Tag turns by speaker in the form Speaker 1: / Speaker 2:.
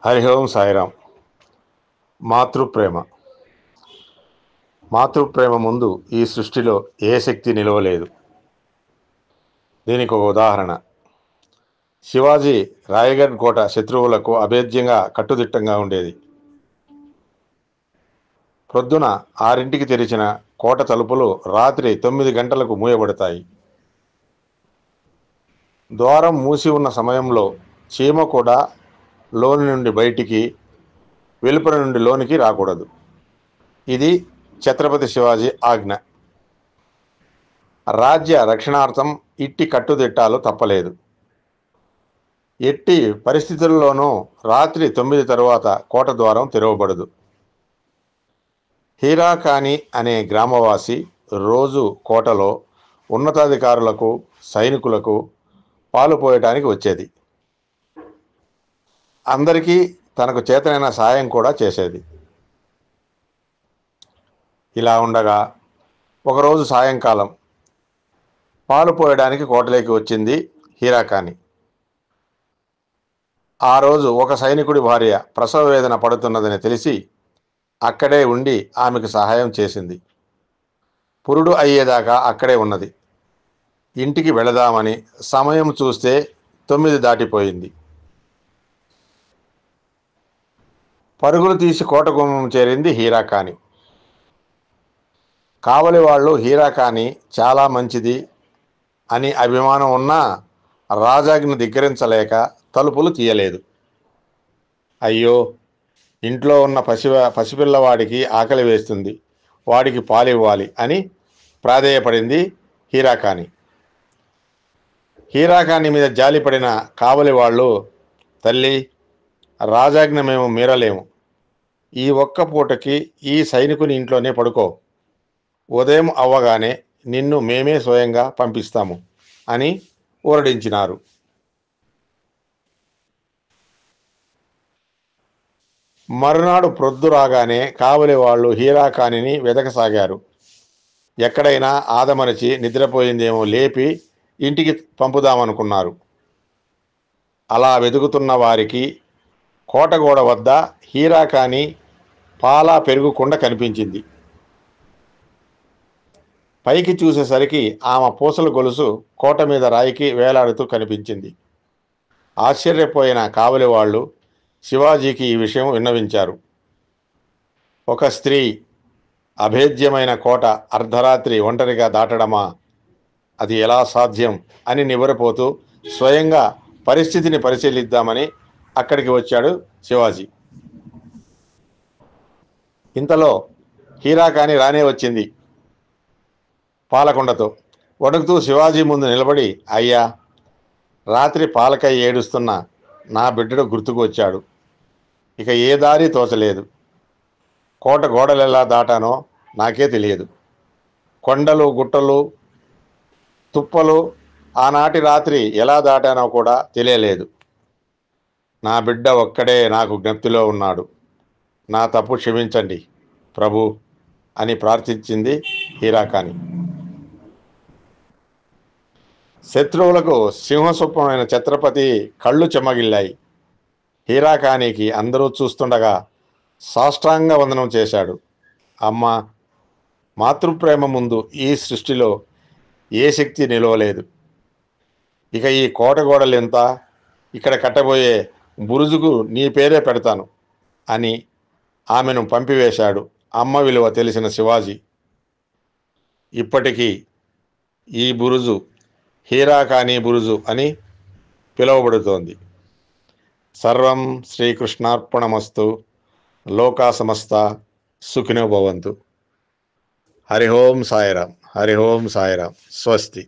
Speaker 1: హరి ఓం సాయిరామ్. మాతృప్రేమ. మాతృప్రేమ ముందు ఈ సృష్టిలో ఏ శక్తి నిలవలేదు. దీనికి ఒక ఉదాహరణ. శివాజీ రాయగఢ్ కోట శత్రువులకు అభేద్యంగా కట్టుదిట్టంగా ఉండేది. ప్రొద్దున 6ంటికి తెరిచిన కోట తలుపులు రాత్రి 9 గంటలకు మూయబడతాయి. ద్వారం మూసి ఉన్న సమయంలో చీమ కూడా లోని నుండి బయటికి, వెలుపల నుండి లోనికి రాకూడదు. ఇది ఛత్రపతి శివాజీ ఆజ్ఞ. రాజ్య రక్షణార్థం ఇట్టి కట్టుదిట్టాలు తప్పలేదు. ఎట్టి పరిస్థితుల్లోనూ రాత్రి 9 తరువాత కోట ద్వారం తెరవబడదు. హీరాకాని అనే గ్రామవాసి రోజు కోటలో ఉన్నతాధికారులకు, సైనికులకు పాలు పోయటానికి వచ్చేది. అందరికీ తనకు చేతనైన సాయం కూడా చేసేది. ఇలా ఉండగా ఒకరోజు సాయంకాలం పాలు పోయడానికి కోటలోకి వచ్చింది హీరాకాని. ఆ రోజు ఒక సైనికుడి భార్య ప్రసవ వేదన పడుతున్నదని తెలిసి అక్కడే ఉండి ఆమెకు సహాయం చేసింది. పురుడు అయ్యేదాకా అక్కడే ఉన్నది. ఇంటికి వెళదామని సమయం చూస్తే 9 దాటిపోయింది. పరుగులు తీసి కోట గుమ్మం చేరింది హీరాకాని. కావలి వాళ్ళు హీరాకాని చాలా మంచిది అని అభిమానం ఉన్నా రాజాజ్ఞ ధిక్కరించలేక తలుపులు తీయలేదు. అయ్యో, ఇంట్లో ఉన్న పసిపిల్లవాడికి ఆకలి వేస్తుంది, వాడికి పాలివ్వాలి అని ప్రాధేయపడింది హీరాకాని. హీరాకాని మీద జాలిపడిన కావలి వాళ్ళు, తల్లి, రాజాజ్ఞ మేము మీరలేము. ఈ ఒక్క పూటకి ఈ సైనికుని ఇంట్లోనే పడుకో. ఉదయం అవ్వగానే నిన్ను మేమే స్వయంగా పంపిస్తాము అని ఊరడించినారు. మరునాడు ప్రొద్దు రాగానే కావలి వాళ్ళు హీరాకానిని వెదకసాగారు. ఎక్కడైనా ఆదమరచి నిద్రపోయిందేమో లేపి ఇంటికి పంపుదామనుకున్నారు. అలా వెతుకుతున్న వారికి కోటగోడ వద్ద హీరాకాని పాల పెరుగు కుండ కనిపించింది. పైకి చూసేసరికి ఆమె పూసల గొలుసు కోట మీద రాయికి వేలాడుతూ కనిపించింది. ఆశ్చర్యపోయిన కావలి వాళ్ళు శివాజీకి ఈ విషయం విన్నవించారు. ఒక స్త్రీ అభేద్యమైన కోట అర్ధరాత్రి ఒంటరిగా దాటడమా, అది ఎలా సాధ్యం అని నివ్వెరపోతూ స్వయంగా పరిస్థితిని పరిశీలిద్దామని అక్కడికి వచ్చాడు శివాజీ. ఇంతలో హీరాకాని రానే వచ్చింది పాలకొండతో. వణుకుతూ శివాజీ ముందు నిలబడి, అయ్యా, రాత్రి పాలకై ఏడుస్తున్న నా బిడ్డడు గుర్తుకు వచ్చాడు. ఇక ఏ దారి తోచలేదు. కోట గోడలెలా దాటానో నాకే తెలియదు. కొండలు, గుట్టలు, తుప్పలు ఆనాటి రాత్రి ఎలా దాటానో కూడా తెలియలేదు. నా బిడ్డ ఒక్కడే నాకు జ్ఞప్తిలో ఉన్నాడు. నా తప్పు క్షమించండి ప్రభు అని ప్రార్థించింది హీరాకాని. శత్రువులకు సింహస్వప్నమైన ఛత్రపతి కళ్ళు చెమ్మగిల్లాయి. హీరాకానికి అందరూ చూస్తుండగా సాష్టాంగ వందనం చేశాడు. అమ్మ, మాతృప్రేమ ముందు ఈ సృష్టిలో ఏ శక్తి నిలవలేదు. ఇక ఈ కోటగోడలు ఎంత, ఇక్కడ కట్టబోయే బురుజుకు నీ పేరే పెడతాను అని ఆమెను పంపివేశాడు అమ్మ విలువ తెలిసిన శివాజీ. ఇప్పటికీ ఈ బురుజు హీరాకాని బురుజు అని పిలువబడుతోంది. సర్వం శ్రీకృష్ణార్పణమస్తు. లోకా సమస్త సుఖినో భవంతు. హరి ఓం సాయిరామ్. హరి ఓం సాయిరామ్. స్వస్తి.